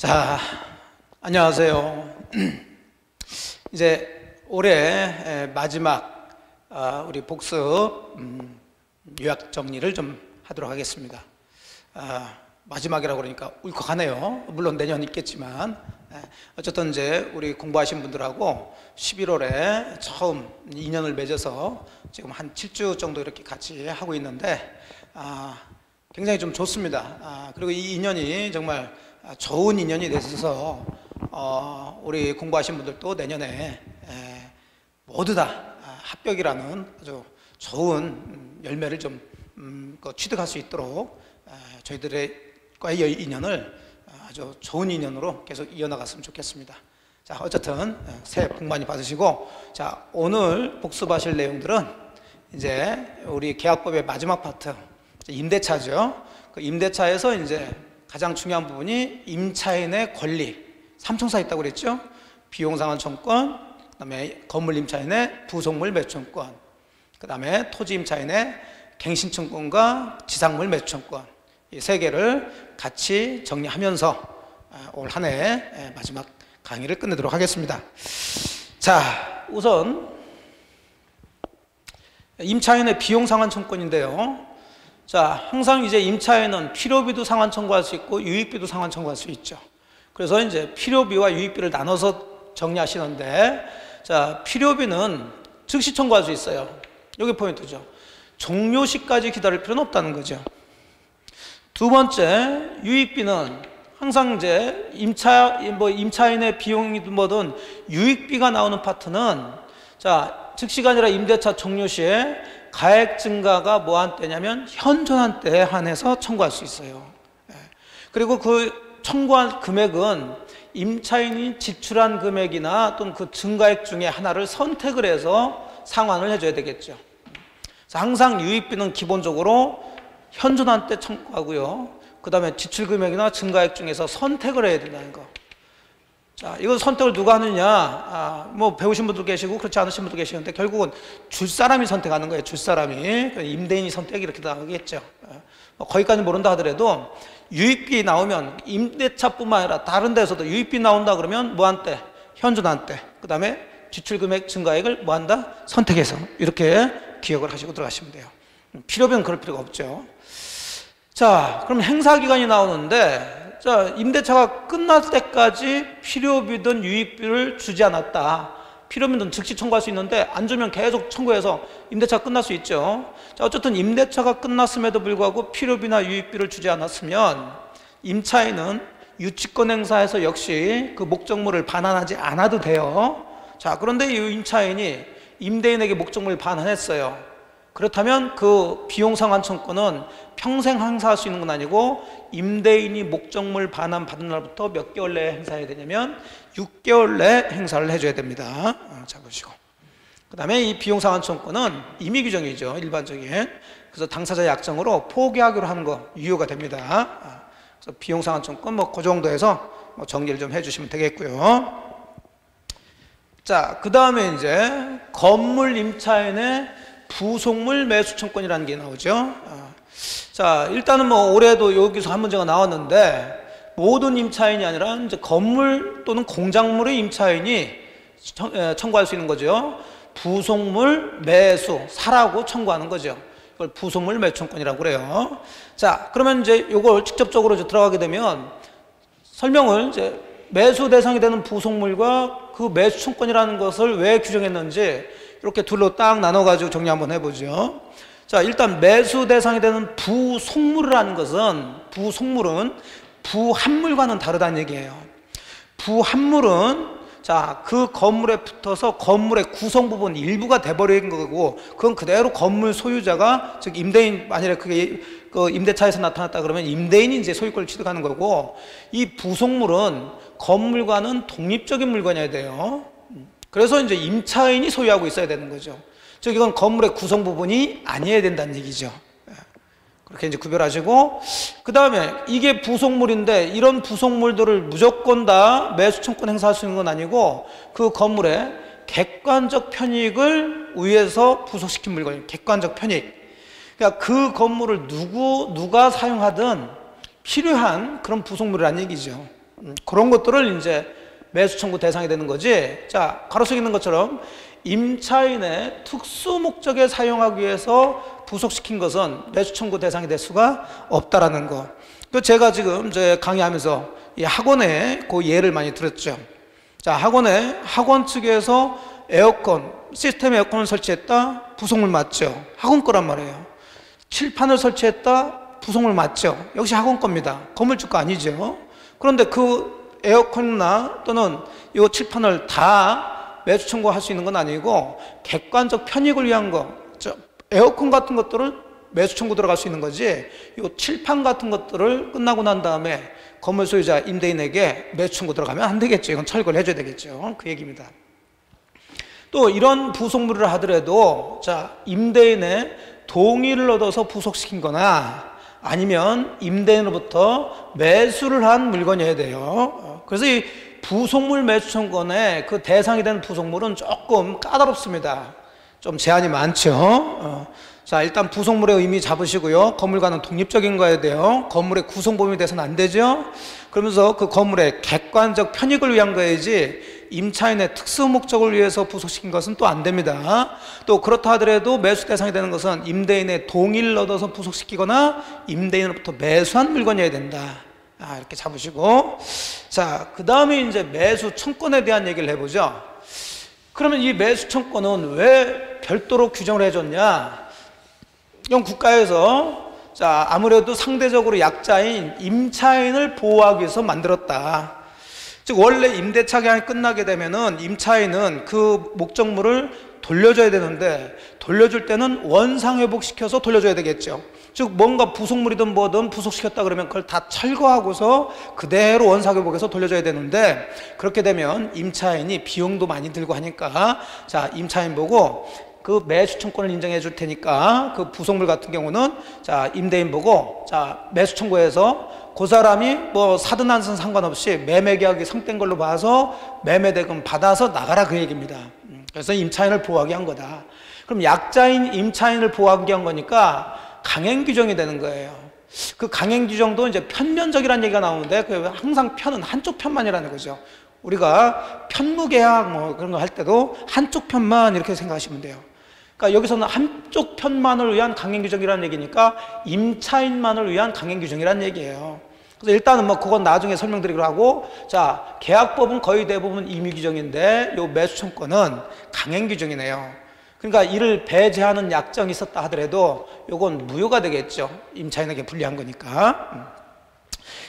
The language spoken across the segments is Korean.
자, 안녕하세요. 이제 올해 마지막 우리 복습 요약 정리를 좀 하도록 하겠습니다. 마지막이라고 그러니까 울컥하네요. 물론 내년 있겠지만 어쨌든 이제 우리 공부하신 분들하고 11월에 처음 인연을 맺어서 지금 한 7주 정도 이렇게 같이 하고 있는데 굉장히 좀 좋습니다. 그리고 이 인연이 정말 좋은 인연이 돼서 우리 공부하신 분들도 내년에 모두 다 합격이라는 아주 좋은 열매를 좀 취득할 수 있도록 저희들과의 인연을 아주 좋은 인연으로 계속 이어나갔으면 좋겠습니다. 자, 어쨌든 새해 복 많이 받으시고, 자, 오늘 복습하실 내용들은 이제 우리 계약법의 마지막 파트, 임대차죠. 그 임대차에서 이제 가장 중요한 부분이 임차인의 권리, 3청사 있다고 그랬죠. 비용상환청권, 그 다음에 건물 임차인의 부속물 매수청권, 그 다음에 토지 임차인의 갱신청권과 지상물 매수청권, 이 세 개를 같이 정리하면서 올 한 해 마지막 강의를 끝내도록 하겠습니다. 자, 우선 임차인의 비용상환청권인데요. 자, 항상 이제 임차인은 필요비도 상환 청구할 수 있고 유익비도 상환 청구할 수 있죠. 그래서 이제 필요비와 유익비를 나눠서 정리하시는데, 자, 필요비는 즉시 청구할 수 있어요. 여기 포인트죠. 종료 시까지 기다릴 필요는 없다는 거죠. 두 번째, 유익비는 항상 이제 임차인의 비용이든 뭐든 유익비가 나오는 파트는, 자, 즉시가 아니라 임대차 종료 시에 가액 증가가 뭐한 때냐면 현존한 때에 한해서 청구할 수 있어요. 그리고 그 청구한 금액은 임차인이 지출한 금액이나 또는 그 증가액 중에 하나를 선택을 해서 상환을 해줘야 되겠죠. 항상 유익비는 기본적으로 현존한 때 청구하고요. 그 다음에 지출 금액이나 증가액 중에서 선택을 해야 된다는 거. 자, 이거 선택을 누가 하느냐? 뭐 배우신 분도 계시고 그렇지 않으신 분도 계시는데 결국은 줄 사람이 선택하는 거예요. 줄 사람이. 임대인이 선택이 이렇게 나가겠죠. 거기까지 모른다 하더라도 유익비 나오면 임대차뿐만 아니라 다른 데서도 유익비 나온다 그러면 뭐한 때? 현존한 때. 그 다음에 지출 금액 증가액을 뭐 한다? 선택해서. 이렇게 기억을 하시고 들어가시면 돼요. 필요비는 그럴 필요가 없죠. 자, 그럼 행사기간이 나오는데, 자, 임대차가 끝날 때까지 필요비든 유익비를 주지 않았다. 필요비는 즉시 청구할 수 있는데 안 주면 계속 청구해서 임대차가 끝날 수 있죠. 자, 어쨌든 임대차가 끝났음에도 불구하고 필요비나 유익비를 주지 않았으면 임차인은 유치권 행사에서 역시 그 목적물을 반환하지 않아도 돼요. 자, 그런데 이 임차인이 임대인에게 목적물을 반환했어요. 그렇다면 그 비용상환청권은 평생 행사할 수 있는 건 아니고 임대인이 목적물 반환 받은 날부터 몇 개월 내에 행사해야 되냐면 6개월 내에 행사를 해줘야 됩니다. 자, 보시고. 그 다음에 이 비용상환청권은 임의 규정이죠. 일반적인. 그래서 당사자 약정으로 포기하기로 하는 거 유효가 됩니다. 그래서 비용상환청권 뭐 그 정도에서 정리를 좀 해주시면 되겠고요. 자, 그 다음에 이제 건물 임차인의 부속물 매수청권이라는 게 나오죠. 자, 일단은 뭐 올해도 여기서 한 문제가 나왔는데 모든 임차인이 아니라 이제 건물 또는 공작물의 임차인이 청구할 수 있는 거죠. 부속물 매수 사라고 청구하는 거죠. 이걸 부속물 매수청권이라고 그래요. 자, 그러면 이제 이걸 직접적으로 들어가게 되면 설명을 이제 매수 대상이 되는 부속물과 그 매수청권이라는 것을 왜 규정했는지 이렇게 둘로 딱 나눠가지고 정리 한번 해보죠. 자, 일단 매수 대상이 되는 부속물이라는 것은, 부속물은 부합물과는 다르다는 얘기예요. 부합물은, 자, 그 건물에 붙어서 건물의 구성 부분 일부가 돼버린 거고, 그건 그대로 건물 소유자가, 즉 임대인, 만약에 그게 그 임대차에서 나타났다 그러면 임대인이 이제 소유권을 취득하는 거고, 이 부속물은 건물과는 독립적인 물건이어야 돼요. 그래서 이제 임차인이 소유하고 있어야 되는 거죠. 즉, 이건 건물의 구성 부분이 아니어야 된다는 얘기죠. 그렇게 이제 구별하시고, 그 다음에 이게 부속물인데 이런 부속물들을 무조건 다 매수청권 행사할 수 있는 건 아니고 그 건물의 객관적 편익을 위해서 부속시킨 물건이에요. 객관적 편익. 그러니까 그 건물을 누가 사용하든 필요한 그런 부속물이라는 얘기죠. 그런 것들을 이제 매수 청구 대상이 되는 거지. 자, 가로수 있는 것처럼 임차인의 특수 목적에 사용하기 위해서 부속시킨 것은 매수 청구 대상이 될 수가 없다라는 거. 또 제가 지금 강의하면서 이 학원에 그 예를 많이 들었죠. 자, 학원 측에서 시스템 에어컨을 설치했다, 부속물 맞죠? 학원 거란 말이에요. 칠판을 설치했다, 부속물 맞죠? 역시 학원 겁니다. 건물주 거 아니죠. 그런데 그 에어컨이나 또는 이 칠판을 다 매수 청구할 수 있는 건 아니고 객관적 편익을 위한 거, 에어컨 같은 것들을 매수 청구 들어갈 수 있는 거지, 이 칠판 같은 것들을 끝나고 난 다음에 건물 소유자 임대인에게 매수 청구 들어가면 안 되겠죠. 이건 철거를 해줘야 되겠죠. 그 얘기입니다. 또 이런 부속물을 하더라도 자, 임대인의 동의를 얻어서 부속시킨 거나 아니면 임대인으로부터 매수를 한 물건이어야 돼요. 그래서 이 부속물 매수 청구권의 그 대상이 되는 부속물은 조금 까다롭습니다. 좀 제한이 많죠. 자, 일단 부속물의 의미 잡으시고요. 건물과는 독립적인 거여야 돼요. 건물의 구성범위 돼서는 안 되죠. 그러면서 그 건물의 객관적 편익을 위한 거야지 임차인의 특수 목적을 위해서 부속시킨 것은 또 안 됩니다. 또 그렇다 하더라도 매수 대상이 되는 것은 임대인의 동의를 얻어서 부속시키거나 임대인으로부터 매수한 물건이어야 된다. 이렇게 잡으시고, 자, 그 다음에 이제 매수 청권에 대한 얘기를 해보죠. 그러면 이 매수 청권은 왜 별도로 규정을 해줬냐? 이건 국가에서 자, 아무래도 상대적으로 약자인 임차인을 보호하기 위해서 만들었다. 즉 원래 임대차 계약이 끝나게 되면은 임차인은 그 목적물을 돌려줘야 되는데 돌려줄 때는 원상회복시켜서 돌려줘야 되겠죠. 즉 뭔가 부속물이든 뭐든 부속시켰다 그러면 그걸 다 철거하고서 그대로 원상회복해서 돌려줘야 되는데 그렇게 되면 임차인이 비용도 많이 들고 하니까 자, 임차인 보고 그 매수 청구권을 인정해 줄 테니까 그 부속물 같은 경우는 자, 임대인 보고 자, 매수 청구해서 그 사람이 뭐 사든 안 사든 상관없이 매매 계약이 성된 걸로 봐서 매매 대금 받아서 나가라 그 얘기입니다. 그래서 임차인을 보호하게 한 거다. 그럼 약자인 임차인을 보호하게 한 거니까 강행 규정이 되는 거예요. 그 강행 규정도 이제 편면적이라는 얘기가 나오는데 그 항상 편은 한쪽 편만이라는 거죠. 우리가 편무계약 뭐 그런 거 할 때도 한쪽 편만 이렇게 생각하시면 돼요. 그러니까 여기서는 한쪽 편만을 위한 강행 규정이라는 얘기니까 임차인만을 위한 강행 규정이라는 얘기예요. 그래서 일단은 뭐 그건 나중에 설명드리기로 하고, 자, 계약법은 거의 대부분 임의 규정인데 요 매수 청구권은 강행 규정이네요. 그러니까 이를 배제하는 약정이 있었다 하더라도 요건 무효가 되겠죠. 임차인에게 불리한 거니까.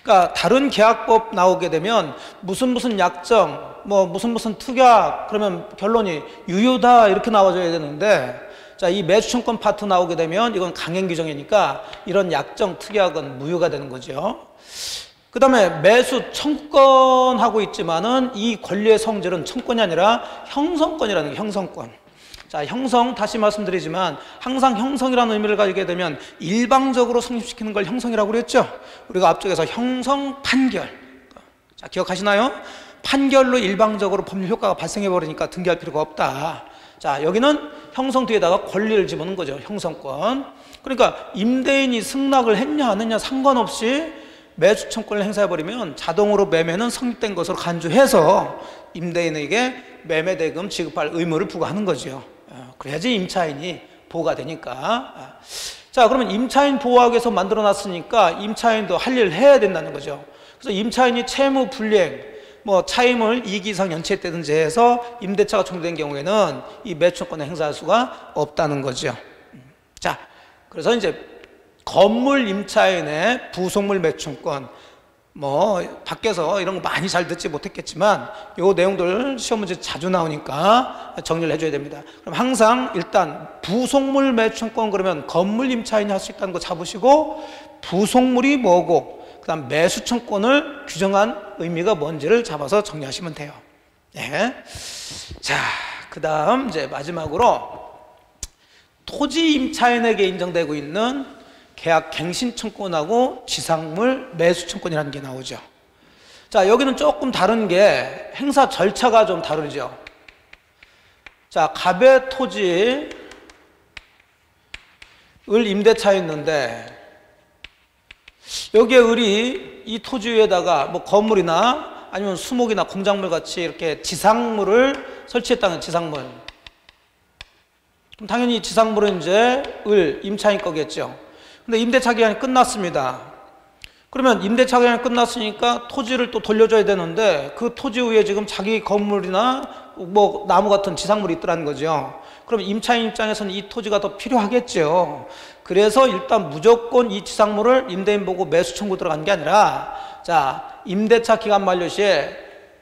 그러니까 다른 계약법 나오게 되면 무슨 약정, 뭐 무슨 특약, 그러면 결론이 유효다 이렇게 나와줘야 되는데 자, 이 매수청권 파트 나오게 되면 이건 강행 규정이니까 이런 약정, 특약은 무효가 되는 거죠. 그 다음에 매수 청구권하고 있지만은 이 권리의 성질은 청권이 아니라 형성권이라는 게 형성권. 자, 형성, 다시 말씀드리지만 항상 형성이라는 의미를 가지게 되면 일방적으로 성립시키는 걸 형성이라고 그랬죠. 우리가 앞쪽에서 형성, 판결. 자, 기억하시나요? 판결로 일방적으로 법률 효과가 발생해 버리니까 등기할 필요가 없다. 자, 여기는 형성 뒤에다가 권리를 집어넣은 거죠. 형성권. 그러니까 임대인이 승낙을 했냐 안 했냐 상관없이 매수 청구권을 행사해 버리면 자동으로 매매는 성립된 것으로 간주해서 임대인에게 매매 대금 지급할 의무를 부과하는 거죠. 그래야지 임차인이 보호가 되니까. 자, 그러면 임차인 보호하기 위해서 만들어 놨으니까 임차인도 할 일을 해야 된다는 거죠. 그래서 임차인이 채무 불이행, 뭐 차임을 2기 이상 연체했다든지 해서 임대차가 종료된 경우에는 이 매수청권을 행사할 수가 없다는 거죠. 자, 그래서 이제 건물 임차인의 부속물 매수청권, 뭐 밖에서 이런 거 많이 잘 듣지 못했겠지만 요 내용들 시험 문제 자주 나오니까 정리를 해줘야 됩니다. 그럼 항상 일단 부속물 매수청권 그러면 건물 임차인이 할 수 있다는 거 잡으시고 부속물이 뭐고 그 다음 매수청권을 규정한 의미가 뭔지를 잡아서 정리하시면 돼요. 네. 자, 그 다음 이제 마지막으로 토지 임차인에게 인정되고 있는 계약 갱신청권하고 지상물 매수청권이라는 게 나오죠. 자, 여기는 조금 다른 게 행사 절차가 좀 다르죠. 자, 갑의 토지를 임대차했는데 여기에 을이 이 토지 위에다가 뭐 건물이나 아니면 수목이나 공작물 같이 이렇게 지상물을 설치했다는 지상물. 그럼 당연히 지상물은 이제 임차인 거겠죠. 근데 임대차 기간이 끝났습니다. 그러면 임대차 기간이 끝났으니까 토지를 또 돌려줘야 되는데 그 토지 위에 지금 자기 건물이나 뭐 나무 같은 지상물이 있더라는 거죠. 그럼 임차인 입장에서는 이 토지가 더 필요하겠죠. 그래서 일단 무조건 이 지상물을 임대인 보고 매수 청구 들어간 게 아니라, 자, 임대차 기간 만료 시에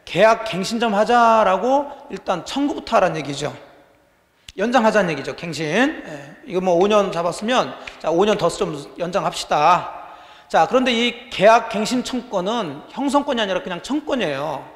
계약 갱신 좀 하자라고 일단 청구부터 하라는 얘기죠. 연장하자는 얘기죠. 갱신. 예, 이거 뭐 5년 잡았으면 자 5년 더 좀 연장합시다. 자, 그런데 이 계약 갱신 청구권은 형성권이 아니라 그냥 청구권이에요.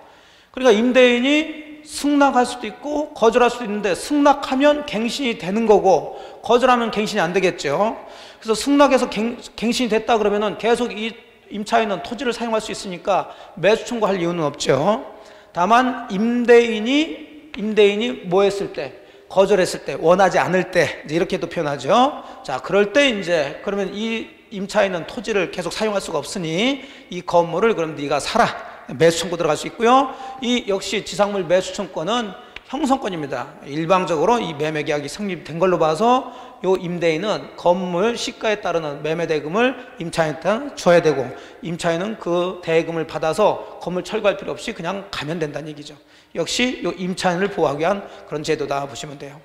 그러니까 임대인이 승낙할 수도 있고 거절할 수도 있는데 승낙하면 갱신이 되는 거고 거절하면 갱신이 안 되겠죠. 그래서 승낙해서 갱신이 됐다 그러면은 계속 이 임차인은 토지를 사용할 수 있으니까 매수 청구할 이유는 없죠. 다만 임대인이 뭐 했을 때, 거절했을 때, 원하지 않을 때, 이제 이렇게도 표현하죠. 자, 그럴 때 이제 그러면 이 임차인은 토지를 계속 사용할 수가 없으니 이 건물을 그럼 네가 사라. 매수 청구 들어갈 수 있고요. 이 역시 지상물 매수 청구권은 형성권입니다. 일방적으로 이 매매 계약이 성립된 걸로 봐서 요 임대인은 건물 시가에 따르는 매매 대금을 임차인한테 줘야 되고 임차인은 그 대금을 받아서 건물 철거할 필요 없이 그냥 가면 된다는 얘기죠. 역시 요 임차인을 보호하기 위한 그런 제도다 보시면 돼요.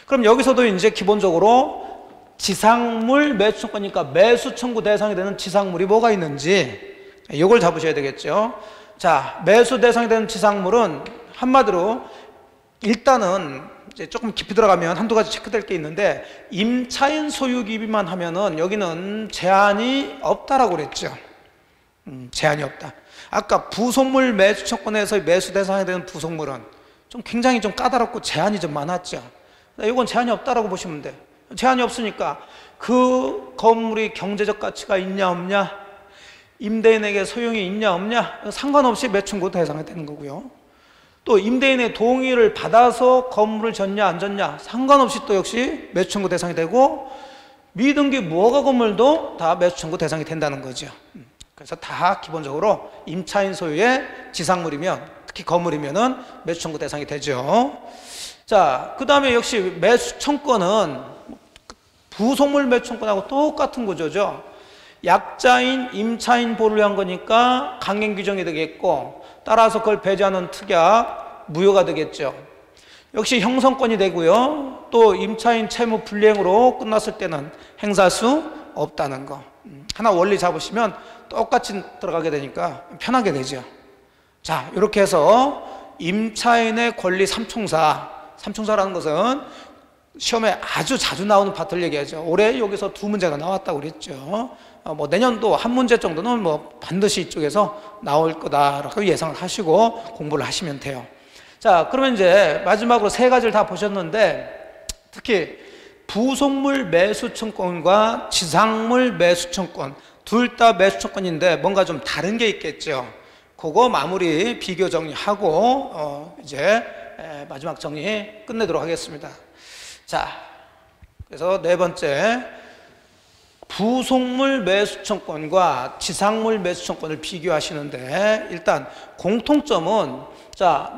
그럼 여기서도 이제 기본적으로 지상물 매수 청구니까 매수 청구 대상이 되는 지상물이 뭐가 있는지 이걸 잡으셔야 되겠죠. 자, 매수 대상이 되는 지상물은 한마디로 일단은 이제 조금 깊이 들어가면 한두 가지 체크될 게 있는데 임차인 소유 기비만 하면은 여기는 제한이 없다라고 그랬죠. 제한이 없다. 아까 부속물 매수 청구권에서 매수 대상이 되는 부속물은 좀 굉장히 좀 까다롭고 제한이 좀 많았죠. 이건 제한이 없다라고 보시면 돼. 제한이 없으니까 그 건물이 경제적 가치가 있냐 없냐, 임대인에게 소용이 있냐 없냐 상관없이 매춘구 대상이 되는 거고요. 또 임대인의 동의를 받아서 건물을 졌냐 안 졌냐 상관없이 또 역시 매춘구 대상이 되고 미등기 무허가 건물도 다 매춘구 대상이 된다는 거죠. 그래서 다 기본적으로 임차인 소유의 지상물이면 특히 건물이면은 매춘구 대상이 되죠. 자, 그 다음에 역시 매수 청구권은 부속물 매수 청구권하고 똑같은 구조죠. 약자인 임차인 보호를 위한 거니까 강행 규정이 되겠고 따라서 그걸 배제하는 특약 무효가 되겠죠. 역시 형성권이 되고요. 또 임차인 채무 불이행으로 끝났을 때는 행사할 수 없다는 거. 하나 원리 잡으시면 똑같이 들어가게 되니까 편하게 되죠. 자, 이렇게 해서 임차인의 권리 삼총사라는 것은 시험에 아주 자주 나오는 파트를 얘기하죠. 올해 여기서 2문제가 나왔다고 그랬죠. 뭐 내년도 1문제 정도는 뭐 반드시 이쪽에서 나올 거다라고 예상을 하시고 공부를 하시면 돼요. 자, 그러면 이제 마지막으로 3가지를 다 보셨는데 특히 부속물 매수청권과 지상물 매수청권 둘 다 매수청권인데 뭔가 좀 다른 게 있겠죠. 그거 마무리 비교 정리하고 이제 마지막 정리 끝내도록 하겠습니다. 자, 그래서 4번째 부속물 매수청권과 지상물 매수청권을 비교하시는데 일단 공통점은 자,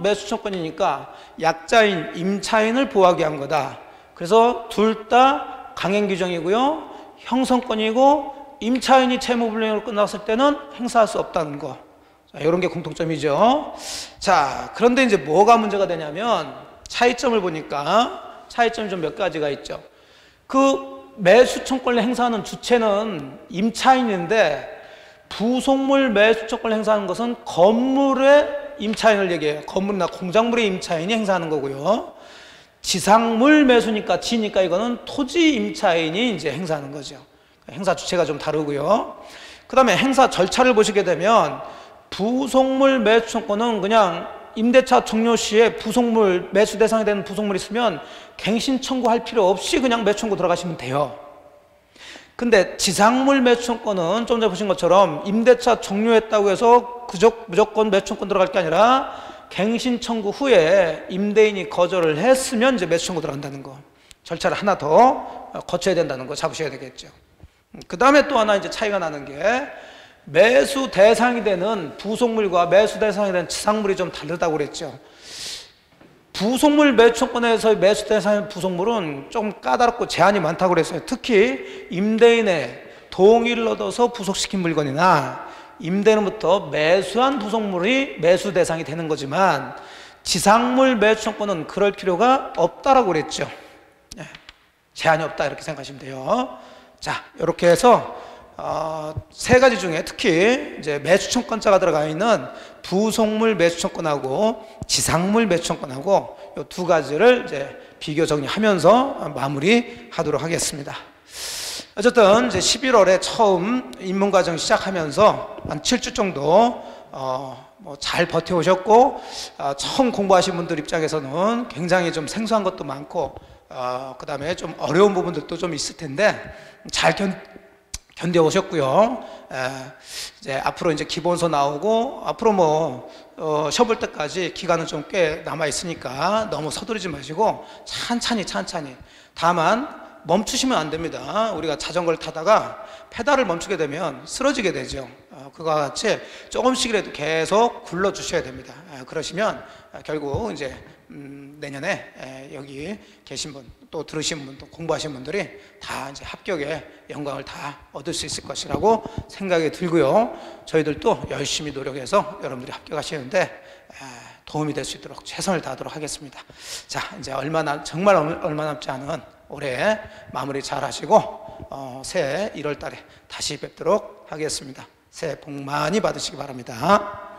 매수청권이니까 약자인 임차인을 보호하기 위한 거다. 그래서 둘 다 강행 규정이고요. 형성권이고 임차인이 채무불이행으로 끝났을 때는 행사할 수 없다는 거. 자, 이런 게 공통점이죠. 자, 그런데 이제 뭐가 문제가 되냐면 차이점을 보니까 차이점이 좀 몇 가지가 있죠. 그 매수청권을 행사하는 주체는 임차인인데 부속물 매수청권을 행사하는 것은 건물의 임차인을 얘기해요. 건물이나 공작물의 임차인이 행사하는 거고요. 지상물 매수니까 지니까 이거는 토지 임차인이 이제 행사하는 거죠. 행사 주체가 좀 다르고요. 그 다음에 행사 절차를 보시게 되면 부속물 매수청권은 그냥 임대차 종료 시에 부속물 매수 대상이 되는 부속물이 있으면 갱신 청구할 필요 없이 그냥 매수 청구 들어가시면 돼요. 근데 지상물 매수 청구는 좀 전에 보신 것처럼 임대차 종료했다고 해서 무조건 매수 청구 들어갈 게 아니라 갱신 청구 후에 임대인이 거절을 했으면 이제 매수 청구 들어간다는 거. 절차를 하나 더 거쳐야 된다는 거 잡으셔야 되겠죠. 그 다음에 또 하나 이제 차이가 나는 게 매수 대상이 되는 부속물과 매수 대상이 되는 지상물이 좀 다르다고 그랬죠. 부속물 매수청권에서 매수 대상인 부속물은 좀 까다롭고 제한이 많다고 그랬어요. 특히 임대인의 동의를 얻어서 부속시킨 물건이나 임대인부터 매수한 부속물이 매수 대상이 되는 거지만 지상물 매수청권은 그럴 필요가 없다라고 그랬죠. 제한이 없다 이렇게 생각하시면 돼요. 자, 이렇게 해서 세 가지 중에 특히 이제 매수청권자가 들어가 있는 부속물 매수청권하고 지상물 매수청권하고 이 두 가지를 이제 비교 정리하면서 마무리하도록 하겠습니다. 어쨌든 이제 11월에 처음 입문과정 시작하면서 한 7주 정도 잘 버텨오셨고 처음 공부하신 분들 입장에서는 굉장히 좀 생소한 것도 많고 그 다음에 좀 어려운 부분들도 좀 있을 텐데 잘 견뎌오셨고요. 이제 앞으로 이제 기본서 나오고 앞으로 시험 볼 때까지 기간은 좀 꽤 남아 있으니까 너무 서두르지 마시고 천천히 다만 멈추시면 안 됩니다. 우리가 자전거를 타다가 페달을 멈추게 되면 쓰러지게 되죠. 그와 같이 조금씩이라도 계속 굴러 주셔야 됩니다. 그러시면 결국 이제 내년에 여기 계신 분, 또 들으신 분, 또 공부하신 분들이 다 이제 합격의 영광을 다 얻을 수 있을 것이라고 생각이 들고요. 저희들도 열심히 노력해서 여러분들이 합격하시는데 도움이 될 수 있도록 최선을 다하도록 하겠습니다. 자, 이제 정말 얼마 남지 않은 올해 마무리 잘 하시고 새해 1월 달에 다시 뵙도록 하겠습니다. 새해 복 많이 받으시기 바랍니다.